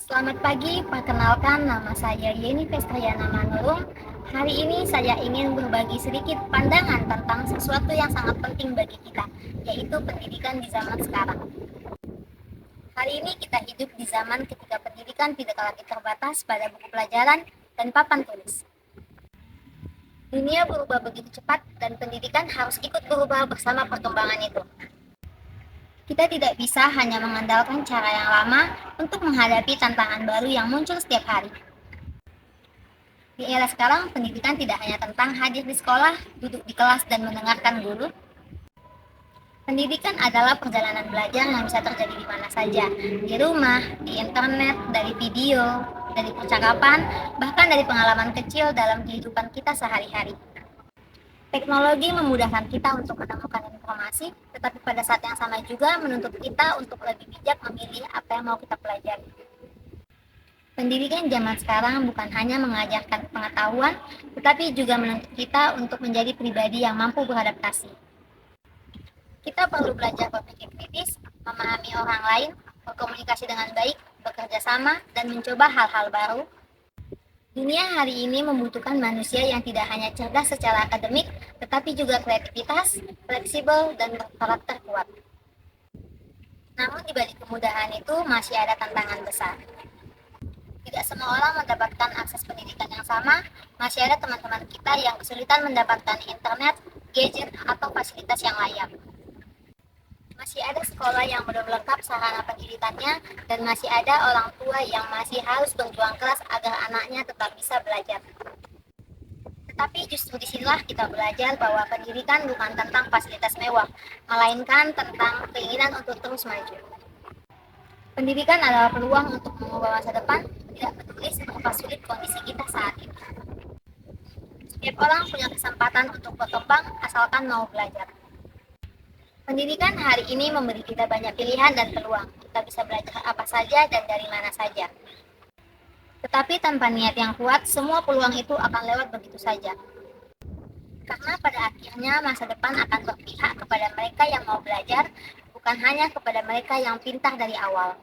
Selamat pagi, perkenalkan nama saya Yeni Festriana Manurung. Hari ini saya ingin berbagi sedikit pandangan tentang sesuatu yang sangat penting bagi kita, yaitu pendidikan di zaman sekarang. Hari ini kita hidup di zaman ketika pendidikan tidak lagi terbatas pada buku pelajaran dan papan tulis. Dunia berubah begitu cepat dan pendidikan harus ikut berubah bersama perkembangan itu. Kita tidak bisa hanya mengandalkan cara yang lama untuk menghadapi tantangan baru yang muncul setiap hari. Di era sekarang, pendidikan tidak hanya tentang hadir di sekolah, duduk di kelas, dan mendengarkan guru. Pendidikan adalah perjalanan belajar yang bisa terjadi di mana saja, di rumah, di internet, dari video, dari percakapan, bahkan dari pengalaman kecil dalam kehidupan kita sehari-hari. Teknologi memudahkan kita untuk menemukan informasi, tetapi pada saat yang sama juga menuntut kita untuk lebih bijak memilih apa yang mau kita pelajari. Pendidikan zaman sekarang bukan hanya mengajarkan pengetahuan, tetapi juga menuntut kita untuk menjadi pribadi yang mampu beradaptasi. Kita perlu belajar berpikir kritis, memahami orang lain, berkomunikasi dengan baik, bekerja sama, dan mencoba hal-hal baru. Dunia hari ini membutuhkan manusia yang tidak hanya cerdas secara akademik, tetapi juga kreativitas, fleksibel, dan berkarakter kuat. Namun di balik kemudahan itu masih ada tantangan besar. Tidak semua orang mendapatkan akses pendidikan yang sama, masih ada teman-teman kita yang kesulitan mendapatkan internet, gadget, atau fasilitas yang layak. Masih ada sekolah yang belum lengkap sarana pendidikannya, dan masih ada orang tua yang masih harus berjuang keras agar anaknya tetap bisa belajar. Tetapi justru disinilah kita belajar bahwa pendidikan bukan tentang fasilitas mewah, melainkan tentang keinginan untuk terus maju. Pendidikan adalah peluang untuk mengubah masa depan, tidak peduli seberapa sulit kondisi kita saat ini. Setiap orang punya kesempatan untuk berkembang asalkan mau belajar. Pendidikan hari ini memberi kita banyak pilihan dan peluang. Kita bisa belajar apa saja dan dari mana saja. Tetapi tanpa niat yang kuat, semua peluang itu akan lewat begitu saja. Karena pada akhirnya masa depan akan berpihak kepada mereka yang mau belajar, bukan hanya kepada mereka yang pintar dari awal.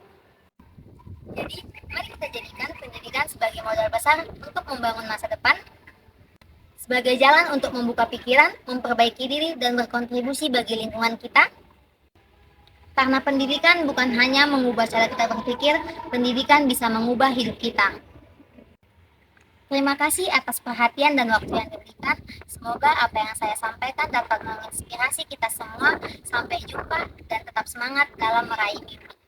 Jadi, mari kita jadikan pendidikan sebagai modal besar untuk membangun masa depan, sebagai jalan untuk membuka pikiran, memperbaiki diri, dan berkontribusi bagi lingkungan kita. Karena pendidikan bukan hanya mengubah cara kita berpikir, pendidikan bisa mengubah hidup kita. Terima kasih atas perhatian dan waktu yang diberikan. Semoga apa yang saya sampaikan dapat menginspirasi kita semua. Sampai jumpa dan tetap semangat dalam meraih mimpi.